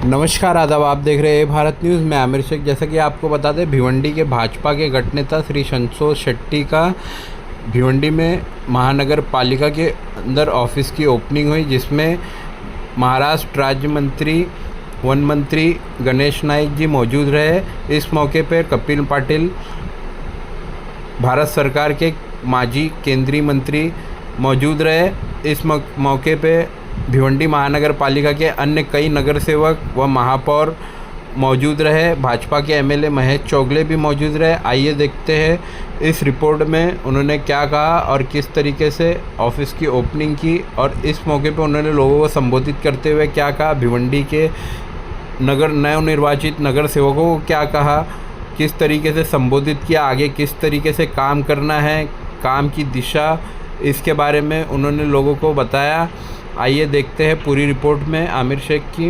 नमस्कार आदाब, आप देख रहे हैं भारत न्यूज़ में आमिर शेख। जैसा कि आपको बता दें, भिवंडी के भाजपा के गठनेता श्री संतोष शेट्टी का भिवंडी में महानगर पालिका के अंदर ऑफिस की ओपनिंग हुई, जिसमें महाराष्ट्र राज्य मंत्री वन मंत्री गणेश नाइक जी मौजूद रहे। इस मौके पर कपिल पाटिल, भारत सरकार के माजी केंद्रीय मंत्री मौजूद रहे। इस मौके पे भिवंडी महानगर पालिका के अन्य कई नगर सेवक व महापौर मौजूद रहे। भाजपा के एमएलए महेश चौगले भी मौजूद रहे। आइए देखते हैं इस रिपोर्ट में उन्होंने क्या कहा और किस तरीके से ऑफिस की ओपनिंग की, और इस मौके पे उन्होंने लोगों को संबोधित करते हुए क्या कहा, भिवंडी के नवनिर्वाचित नगर सेवकों को क्या कहा, किस तरीके से संबोधित किया, आगे किस तरीके से काम करना है, काम की दिशा, इसके बारे में उन्होंने लोगों को बताया। आइए देखते हैं पूरी रिपोर्ट में आमिर शेख की।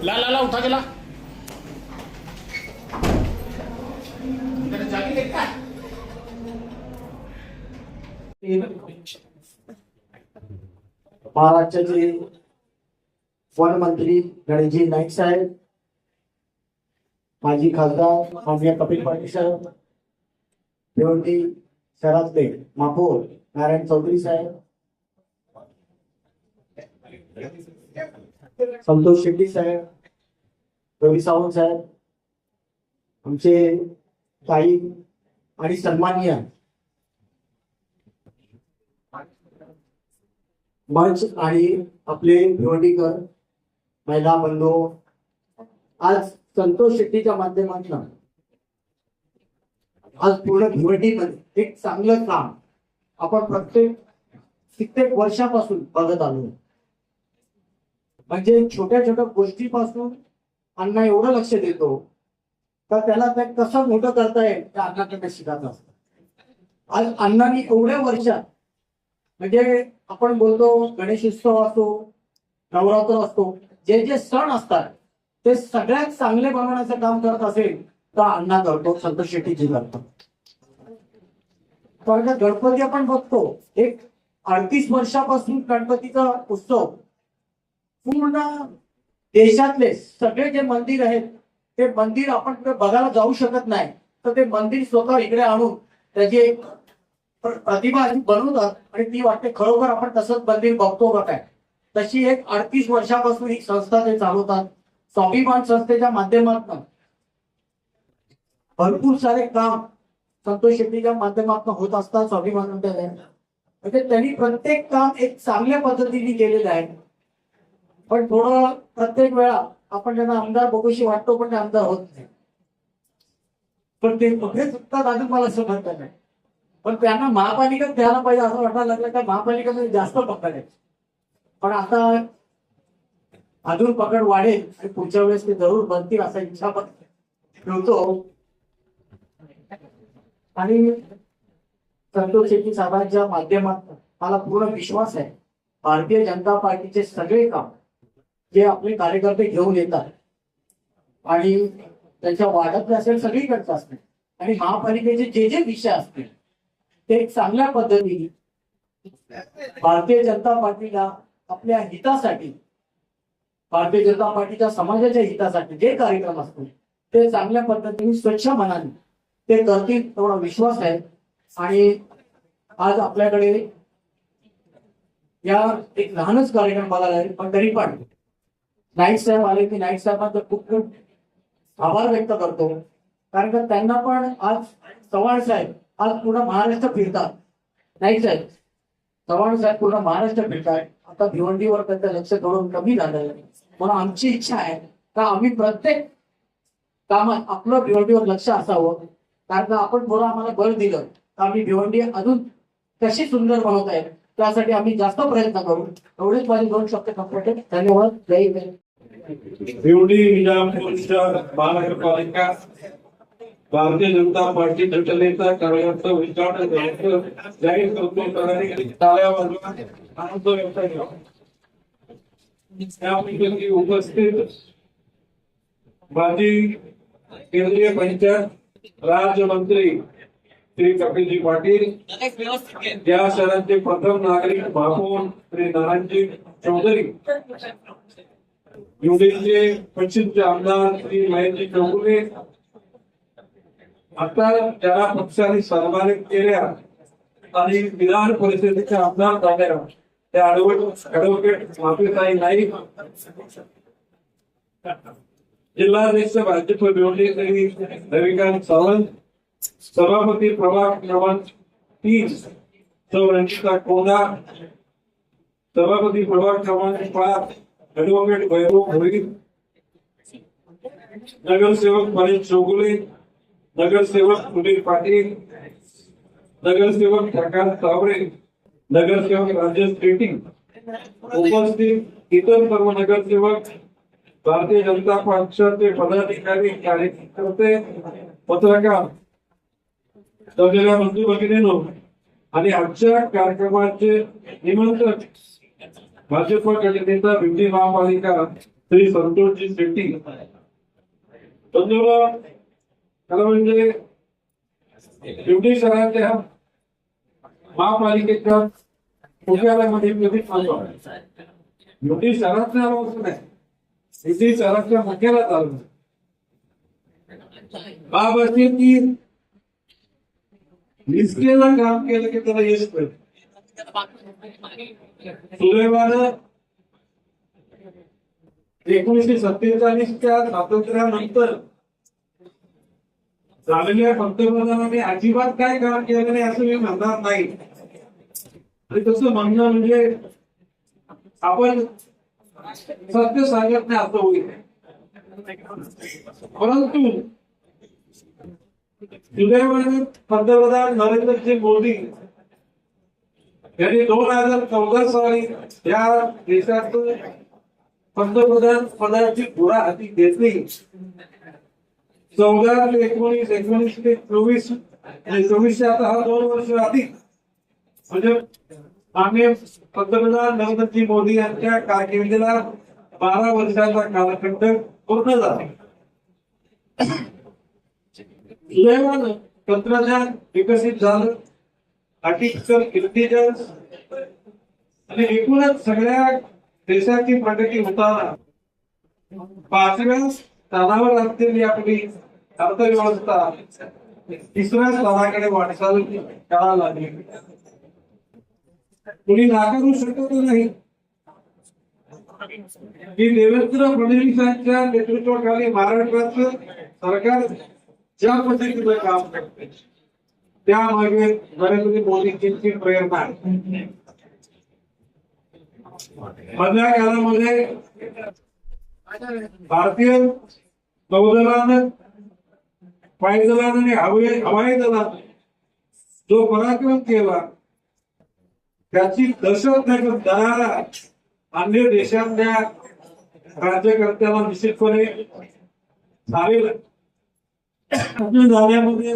ला ला ला उठा के ला। महाराष्ट्राचे वन मंत्री गणेशजी नाईक साहेब, माजी खासदार माननीय कपिल पाटील साहेब, भिवंडी शहरातले महापौर नारायण चौधरी साहेब, संतोष शेट्टी साहेब, रवी सावंत साहेब, आमचे ताई आणि सन्माननीय मंच आणि आपले भिवंडीकर महिला बंधू, आज संतोष शेट्टीच्या माध्यमातून आज पूर्ण भिवंडीमध्ये एक चांगलं काम आपण प्रत्येक कित्येक वर्षापासून बघत आलो। म्हणजे छोट्या छोट्या गोष्टीपासून अण्णा एवढं लक्ष देतो तर त्याला ते कसं मोठं करता येईल त्या अण्णाकडे शिकत असतं। आज अण्णांनी एवढ्या वर्षात, म्हणजे आपण बोलतो गणेशोत्सव असतो, नवरात्र असतो, जे जे सण असतात ते सगळ्यात चांगले बनवण्याचं काम करत असेल तर अण्णा करतो, संतोष शेट्टीजी करतो। कारण का गणपती आपण बघतो, एक 38 वर्षापासून गणपतीचा उत्सव पूर्ण देशातले सगळे जे मंदिर आहेत ते मंदिर आपण बघायला जाऊ शकत नाही, तर ते मंदिर स्वतः इकडे आणून त्याची एक प्रतिभा बनवतात आणि ती वाटते खरोखर आपण तसंच मंदिर बघतो का काय। तशी एक 38 वर्षापासून ही संस्था ते चालवतात। स्वाभिमान संस्थेच्या माध्यमातून भरपूर सारे काम संतोष शेट्टीच्या माध्यमातून होत असतात। स्वाभिमान म्हणजे त्यांनी प्रत्येक काम एक चांगल्या पद्धतीने केलेलं आहे। पण थोडं प्रत्येक वेळा आपण त्यांना आमदार बघूशी वाटतो, पण ते आमदार होत नाही। पण ते कुठे चुकतात अजून मला समजत नाही। पण त्यांना महापालिकेत द्यायला पाहिजे असं वाटायला लागलं का महापालिकेमध्ये जास्त पकड, पण आता अजून पकड वाढेल आणि पुढच्या वेळेस ते जरूर बनतील असा इच्छा पण ठेवतो। आणि संतोष शेट्टी साहेबांच्या माध्यमातून मला पूर्ण विश्वास आहे भारतीय जनता पार्टीचे सगळे काम जे आपले कार्यकर्ते घेऊन येतात आणि त्यांच्या वार्डातले असेल, सगळीकडचं असतील, आणि महापालिकेचे जे जे विषय असतील ते चांगल्या पद्धतीने भारतीय जनता पार्टीला आपल्या हितासाठी, भारतीय जनता पार्टीच्या समाजाच्या हितासाठी जे कार्यक्रम असतील ते चांगल्या पद्धतीने स्वच्छ मनाने ते करतील एवढा विश्वास आहे। आणि आज आपल्याकडे या एक लहानच कार्यक्रम बघायला आहे, पण तरी पण नाईक साहेब आले की नाईक साहेबांचा खूप खूप आभार व्यक्त करतो। कारण का त्यांना पण आज चव्हाण साहेब आज पूर्ण महाराष्ट्र फिरतात, नाईक साहेब चव्हाण साहेब पूर्ण महाराष्ट्र फिरतात। आता भिवंडीवर त्यांचं लक्ष थोडं कमी झालेलं आहे, म्हणून आमची इच्छा आहे का आम्ही प्रत्येक कामात आपलं भिवंडीवर लक्ष असावं। कारण का आपण थोडं आम्हाला बळ दिलं तर आम्ही भिवंडी अजून कशी सुंदर बनवता येईल त्यासाठी आम्ही जास्त प्रयत्न करू। एवढेच माझे 2 शब्द कंप्लीट। धन्यवाद। जय हिंद। भिवंडी विजापूर शहर महानगरपालिका भारतीय जनता पार्टी घटनेचा कार्यकर्ता उच्चाटन जाहीर करतो करणारी टाळ्या वाजवा आनंद व्यक्त केला. त्यापैकी उपस्थित माजी केंद्रीय पंचायत राज्यमंत्री श्री कपिलजी पाटील, या शहराचे प्रथम नागरिक महापौर श्री नारायणजी चौधरी, युडीचे पश्चिमचे आमदार श्री महेशजी चौगुले, आता ज्या पक्षाने सन्मानित केल्या आणि विधान परिषदेचे आमदार झाल्या त्या ऍडव्होकेट माफीताई नाईक, जिल्हाध्यक्ष भाजप भिवंडी श्री रविकांत सावंत, सभापती प्रभाग क्रमांक 30 सौ रंजिता कोंडा, सभापती प्रभाग क्रमांक 5 ऍडव्होकेट वैभव भोईर, नगरसेवक महेश चौगुले, नगरसेवक सुनील पाटील, नगरसेवक प्रकाश तावरे, नगरसेवक राजेश रेड्डी, उपस्थित इतर सर्व नगरसेवक, भारतीय जनता पक्षाचे पदाधिकारी, कार्यकर्ते, पत्रकार, सगळ्या बंधू भगिनींनो आणि आजच्या कार्यक्रमाचे निमंत्रक भाजप गटनेता भिवंडी महापालिका श्री संतोषजी शेट्टी. बंधूंनो, खरं म्हणजे भिवंडी शहराच्या महापालिकेच्या मुख्यालयामध्ये कधीच आलो. भिवंडी शहरातल्या आलो नाही, भिवंडी शहराच्या मुख्यालयात आलो. बाबाची ती निष्ठेनं काम केलं की त्याला यश मिळतं. सुदैवानं 1947च्या स्वातंत्र्यानंतर झालेल्या पंतप्रधानांनी अजिबात काय काम केलं नाही असं मी म्हणणार नाही. आणि तसं म्हणणं म्हणजे आपण सत्य सांगत नाही असं होईल. परंतु सुदैवाने पंतप्रधान नरेंद्रजी मोदी यांनी 2014 साली या देशाचं पंतप्रधान पदाची धुरा हाती घेतली. 14 ते 19, 19 ते 24 आणि 24 आता हा 2 वर्ष अधिक म्हणजे माननीय पंतप्रधान नरेंद्रजी मोदी यांच्या कारकिर्दीला 12 वर्षाचा कालखंड पूर्ण झाला. सुदैवानं तंत्रज्ञान विकसित झालं, आर्टिफिशियल इंटेलिजन्स आणि एकूणच सगळ्या देशाची प्रगती होताना 5व्या स्थानावर असलेली आपली अर्थव्यवस्था 3ऱ्या स्थानाकडे वाटचाल करायला लागली. कुणी नाकारू शकत नाही की देवेंद्र फडणवीसांच्या नेतृत्वाखाली महाराष्ट्राचं सरकार ज्या पद्धतीने काम करते त्यामागे नरेंद्र मोदींची प्रेरणा आहे. मधल्या काळामध्ये भारतीय नौदलानं, वायुदलानं आणि हवाई दलानं जो पराक्रम केला त्याची दहशत देणारा अन्य देशातल्या राज्यकर्त्यांना निश्चितपणे झाल्यामध्ये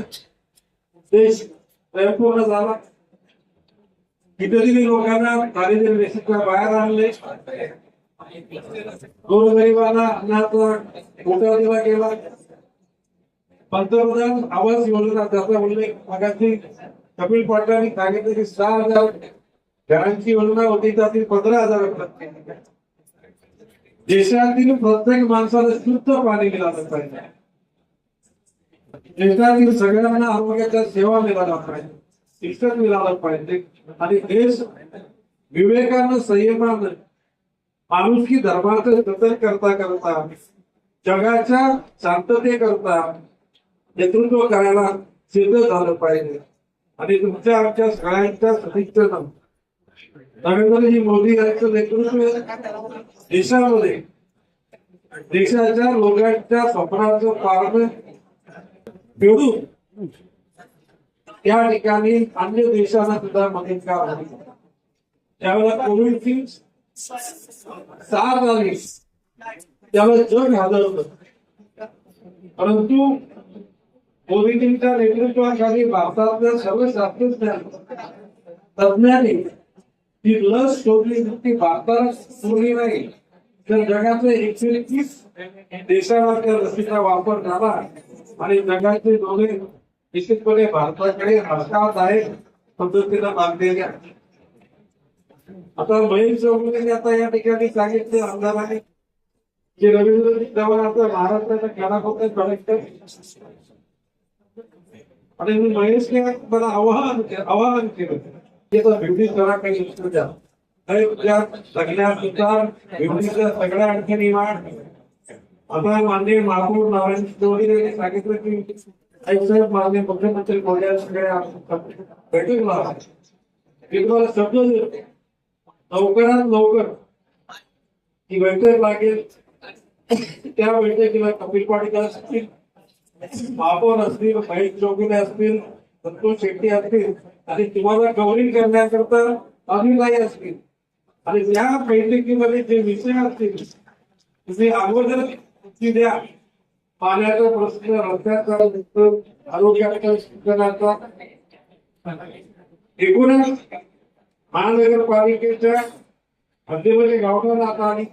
देश स्वयंपूर्ण झाला. कितीतरी लोकांना दारिद्र्य रेषेच्या बाहेर आणले, गोरगरिबांना अन्नाचा कोटा दिला गेला. पंतप्रधान आवास योजना त्याचा उल्लेख मागाशी कपिल पाटलांनी सांगितलं की 6,000 घरांची योजना होती, त्यातील 15,000 देशातील प्रत्येक माणसाला शुद्ध पाणी मिळालं पाहिजे, देशातील सगळ्यांना आरोग्याच्या सेवा मिळाल्या पाहिजे, शिक्षण मिळालं पाहिजे आणि देश विवेकानं, संयमानं, माणुसकी धर्माचं जतन करता करता जगाच्या शांततेकरता नेतृत्व करायला सिद्ध झालं पाहिजे. आणि तुमच्या आमच्या सगळ्यांच्या सदिच्छेनं नरेंद्रजी मोदी यांचं नेतृत्व देशामध्ये देशाच्या लोकांच्या स्वप्नाचं पारण फेडून त्या ठिकाणी अन्य देशांना सुद्धा मदत करावी. त्यावेळेला कोविडची साथ आली, त्यावेळेला जग हादरलं, परंतु मोदीजींच्या नेतृत्वाखाली भारतातल्या सर्व शास्त्रज्ञ तज्ञांनी ही लस शोधली, ती भारताला सोडली नाही तर जगातले 130 देशांना त्या लसीचा वापर झाला आणि जगाचे दोन्ही निश्चितपणे भारताकडे हसकादायक पद्धतीनं मागलेले आहेत. आता महेश चौगुलेंनी आता या ठिकाणी सांगितले आमदारांनी की रवींद्र चव्हाण महाराष्ट्राचा कानाकोपऱ्यात कलेक्टर आणि मी महेशने मला आवाहन केलं की आता भिवडी शहराकडे लक्ष द्या. सगळ्यानुसार भिवडीच्या सगळ्या अडचणी वाढ. आता माननीय महापौर नारायण चौधरी यांनी सांगितलं की साहेब माननीय मुख्यमंत्री महोदया सगळ्या बैठकला तुम्हाला शब्द देतो लवकरात लवकर ही बैठक लागेल. त्या बैठकीला कपिल पाटील असतील, महापौर असतील, महेश चौगुले असतील, संतोष शेट्टी असतील आणि तुम्हाला कव्हरिंग करण्याकरता अभिनय असतील आणि त्या बैठकीमध्ये जे विषय असतील तुम्ही अगोदर उत्तर द्या. पाण्याचा प्रश्न, रस्त्याचा प्रश्न, आरोग्याच्या शिक्षणाचा, एकूणच महानगरपालिकेच्या हद्दीमध्ये गावठाण आता आणि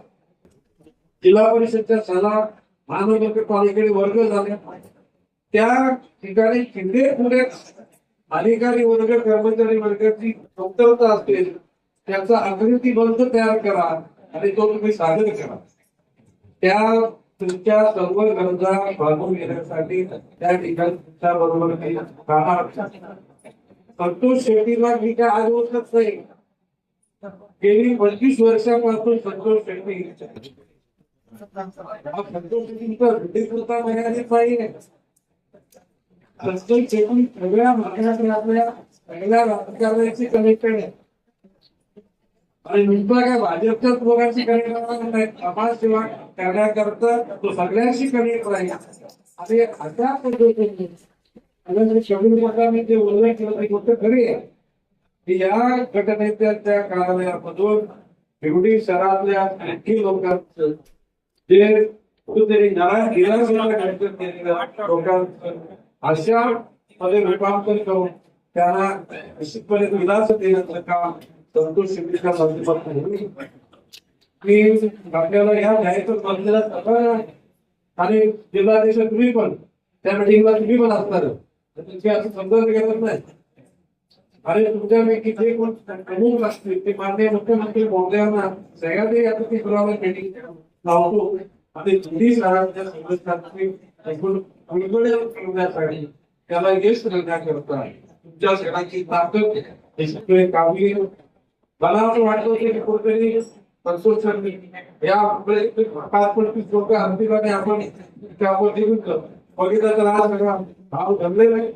जिल्हा परिषदच्या सभा महानगरपालिकेकडे वर्ग झाले. त्या ठिकाणी किल्ले पुढे अधिकारी वर्ग, कर्मचारी वर्गाची कमतरता असेल त्याचा आकृतीबंध तयार करा आणि तो तुम्ही सादर करा. त्या तुमच्या सर्व गरजा भागून घेण्यासाठी त्या ठिकाणी तुमच्या बरोबर काही राहणार. संतोष शेट्टीला मी काय आज ओळखत नाही. गेली 25 वर्षापासून संतोष शेट्टी संतोष शेट्टीचा भेटीपुरता मर्यादित नाहीये. संतोष शेट्टी सगळ्या महाराष्ट्रातल्या सगळ्या राजकारणाची कनेक्टेड आहे आणि नुसता काय भाजपच्याच लोकांशी कनेक्ट राहणार नाही. समाजसेवा करण्याकरता तो सगळ्यांशी कनेक्ट राहील आणि अशा पद्धतीने शेवटी लोकांनी जे उल्लेख केला ती गोष्ट खरी आहे की या घटनेच्या त्या कार्यालयामधून भिवडी शहरातल्या आणखी लोकांचं जे कुठेतरी लोकांचं अशा मध्ये रूपांतर करून त्यांना निश्चितपणे दिलासा देण्याचं काम संतोष शेट्टीच्या माध्यमातून होईल. मी आपल्याला या जाहीर बसलेला आणि जिल्हाध्यक्ष तुम्ही पण त्या मिटिंगला तुम्ही पण असणार तुमची असं समजून घेतच नाही. आणि तुमच्यापैकी जे कोण प्रमुख असतील ते माननीय मुख्यमंत्री महोदयांना सगळ्यांनी आता ती पुरावा मीटिंग लावतो आणि दोन्ही शहरांच्या संघटनांची करण्यासाठी त्याला यश करण्याकरता तुमच्या सगळ्यांची ताकद निश्चितपणे कामगिरी. मला असं वाटतं की कुठेतरी संतोष या 5-25 लोक अंतिमाने आपण बघितलं तर हा सगळा भाव धरलेला आहे.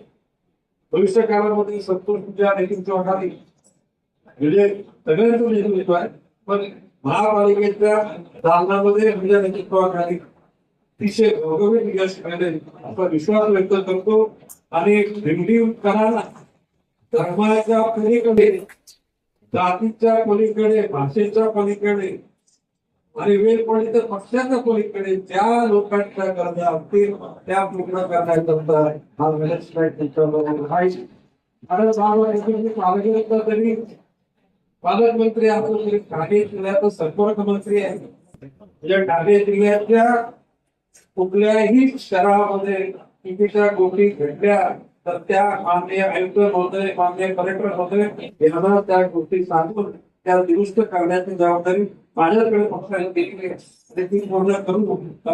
भविष्य काळामध्ये संतोषच्या नेतृत्वाखाली म्हणजे सगळ्यांचं नेतृत्व आहे पण महापालिकेच्या दालनामध्ये तुमच्या नेतृत्वाखाली अतिशय घवघवीत यश मिळेल असा विश्वास व्यक्त करतो. आणि भिवडीकरांना धर्माच्या पलीकडे, जातीच्या पलीकडे, भाषेच्या पलीकडे आणि वेळपणीच्या पक्षाच्या पलीकडे ज्या लोकांच्या गरजा असतील त्या पूर्ण करण्याकरता हा मॅनेजमेंट तरी पालकमंत्री असो तरी ठाणे जिल्ह्याचा संपर्क मंत्री आहे. म्हणजे ठाणे जिल्ह्याच्या कुठल्याही शहरामध्ये चुकीच्या गोष्टी घडल्या तर त्या माननीय आयुक्त महोदय, माननीय कलेक्टर महोदय यांना त्या गोष्टी सांगून त्या दुरुस्त करण्याची जबाबदारी माझ्याकडे पक्षाने दिली आहे. ती पूर्ण करून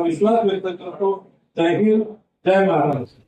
विश्वास व्यक्त करतो. जय हिंद, जय महाराष्ट्र.